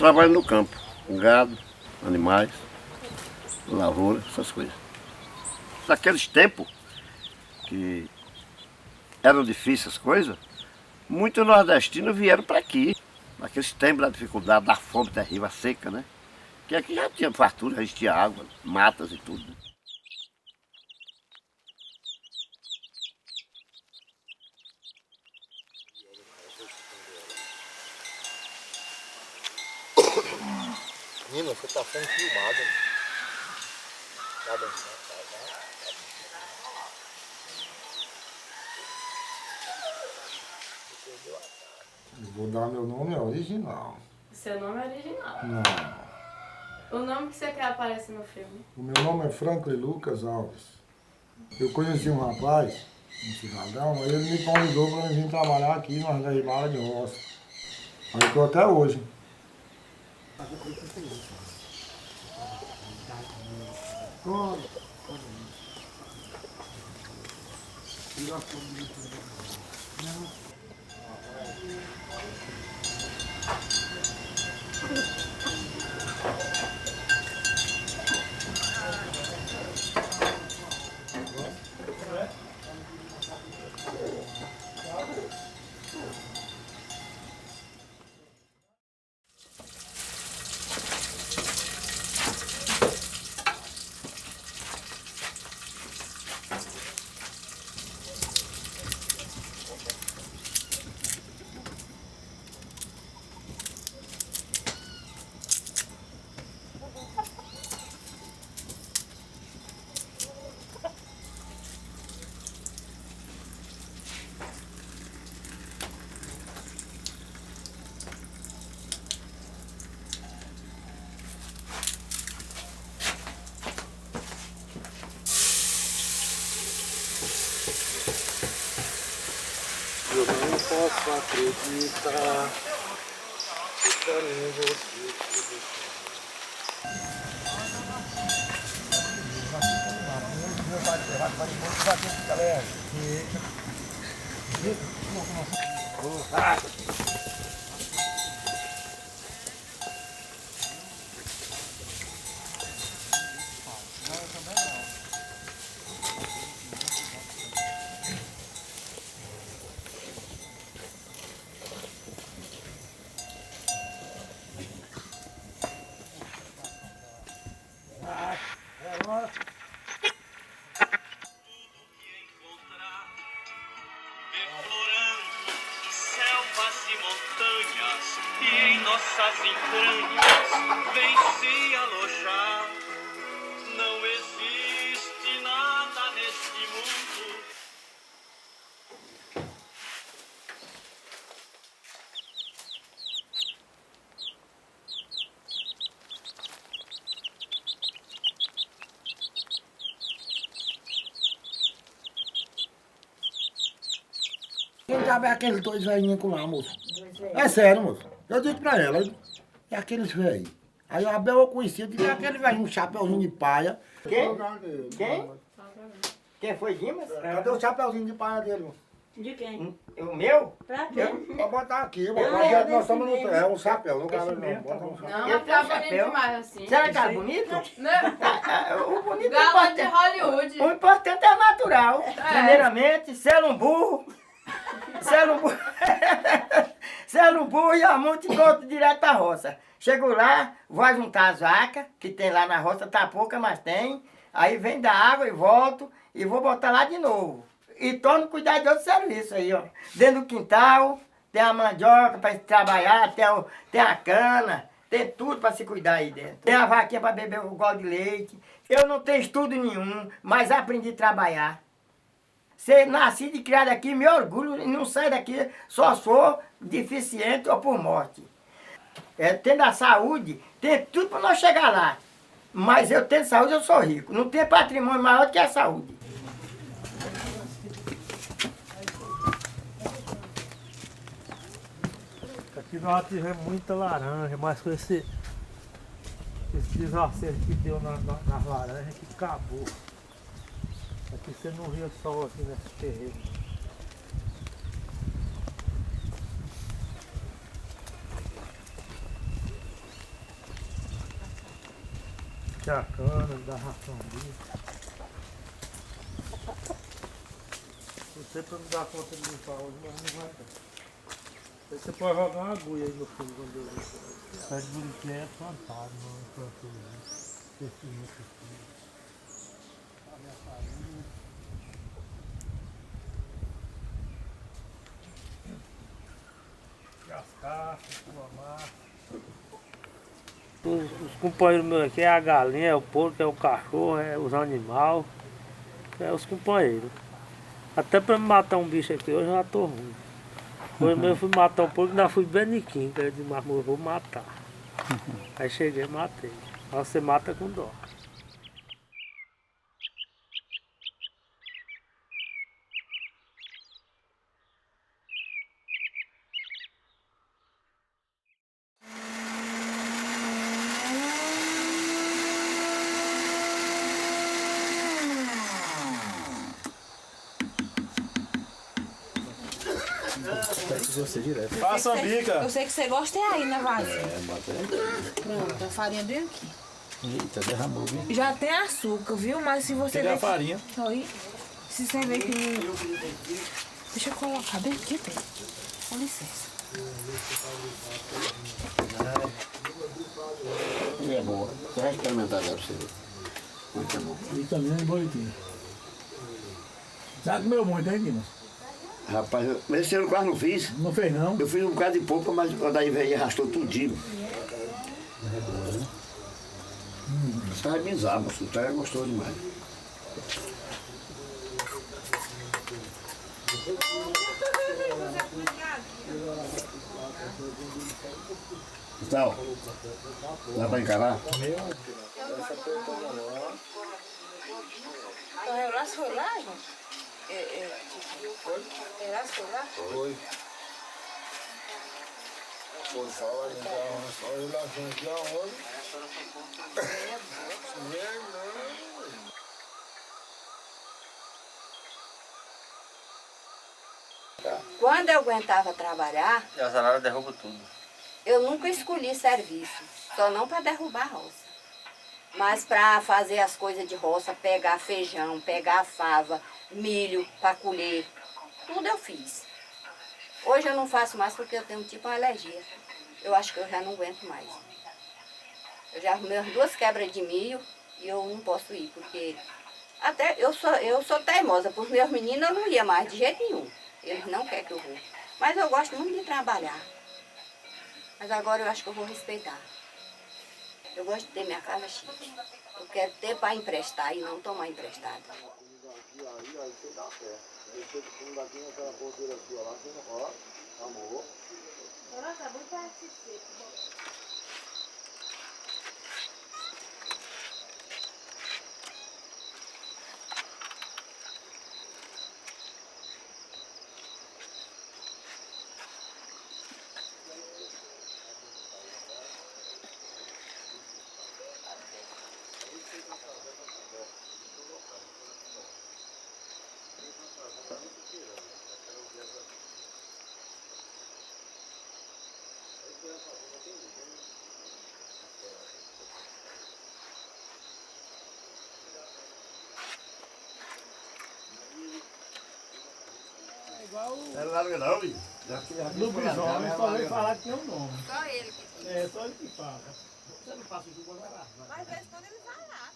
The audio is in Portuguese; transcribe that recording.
trabalho no campo, com gado, animais, lavoura, essas coisas. Naqueles tempos que eram difíceis as coisas, muitos nordestinos vieram para aqui. Naqueles tempos da dificuldade, da fome terrível, a seca, né? Que aqui já tinha fartura, já existia água, matas e tudo. Né? Menino, você tá sendo filmado. Tá dançando, Eu vou dar meu nome original. Seu nome é original. Não. O nome que você quer aparecer no filme? O meu nome é Franklin Lucas Alves. Eu conheci um rapaz, um cidadão, aí ele me convidou para vir trabalhar aqui na Garibara de Roça. Aí eu estou até hoje. Eu não posso acreditar que pra mim você selvas e montanhas, e em nossas entranhas vem se alojar. Não existe nada neste mundo. Quem sabe é aqueles dois velhinhos com lá, moço. É sério, moço. Eu disse pra ela, é aqueles velhos. Aí a Abel eu conhecia, eu disse, é aquele velhinho, um chapeuzinho de paia. Quem? Quem? Quem foi Dimas? Cadê o chapeuzinho de paia dele, moço? De quem? O meu? Pra quê? Vou botar aqui, moço. Eu Nós lembro nós estamos no... desse É um chapéu, não quero Esse não. mesmo, Bota tá um bom. chapéu. Não, Eu mas tá tenho bonito chapéu. demais assim. Será que tá bonito? Né? O bonito Garoto de é Hollywood. o importante é natural. Primeiramente, ser um burro. Ser um burro. Ser um burro e a monte encontro direto à roça. Chego lá, vou juntar as vacas, que tem lá na roça, tá pouca, mas tem. Aí vem da água e volto e vou botar lá de novo. E torno cuidar de outro serviço aí, ó. Dentro do quintal, tem a mandioca para trabalhar, tem a cana, tem tudo para se cuidar aí dentro. Tem a vaquinha para beber o gole de leite. Eu não tenho estudo nenhum, mas aprendi a trabalhar. Ser nascido e criado aqui, me orgulho e não saio daqui, só sou deficiente ou por morte. Tendo a saúde, tem tudo para nós chegar lá. Mas eu tendo saúde, eu sou rico. Não tem patrimônio maior do que a saúde. Aqui nós tivemos muita laranja, mas com esse desacerto que deu nas laranjas que acabou. Aqui você não via sol assim nesse terreno. Puxar a cana, dar ração ali. Você pra não dar conta de limpar hoje, mas não vai dar. Aí você pode jogar uma agulha aí no fundo quando eu ver. Pé de buriquê é plantado, não é plantado. Cascar, amar. Os companheiros meus aqui é a galinha, é o porco, é o cachorro, é os animais, é os companheiros. Até pra me matar um bicho aqui hoje eu já tô ruim. Hoje mesmo eu fui matar um porco e ainda fui beniquinho, que eu disse, mas eu vou matar. Aí cheguei e matei. Mas você mata com dó. Passa a bica. Eu sei que você gosta é aí na vasilha. Bota aí. Pronto, a farinha bem aqui. Eita, derramou, viu? Já tem açúcar, viu? Mas se você Cadê a ver farinha? que... Oi. Se você ver que... Deixa eu colocar bem aqui, tem. Com licença. É boa. Você vai experimentar agora pra você ver. Muito bom. E também é bonitinho. Já comeu muito, hein, Guinness? Rapaz, esse ano eu quase não fiz. Não fez, não? Eu fiz um bocado de pouco, mas daí veio e arrastou tudinho. Isso é bizarro, moço. Isso é gostoso demais. Então, dá pra encarar? O Relaço foi lá, gente? Relaço foi lá? Foi. Foi falar então, só relação aqui aonde? Quando eu aguentava trabalhar, E a zarara derruba tudo. eu nunca escolhi serviço, só não para derrubar a roça. Mas para fazer as coisas de roça, pegar feijão, pegar fava, milho para colher, tudo eu fiz. Hoje eu não faço mais porque eu tenho tipo uma alergia. Eu acho que eu já não aguento mais. Eu já arrumei as 2 quebras de milho e eu não posso ir, porque até eu sou teimosa. Para os meus meninos eu não ia mais de jeito nenhum. Eles não querem que eu vou. Mas eu gosto muito de trabalhar. Mas agora eu acho que eu vou respeitar. Eu gosto de ter minha casa chique. Eu quero ter para emprestar e não tomar emprestado. Não larga não, filho. No bisomem só veio falar que tem um nome. Só ele que É, só ele que fala. Você não passa isso quando vai lá. Mas às vezes quando ele vai lá.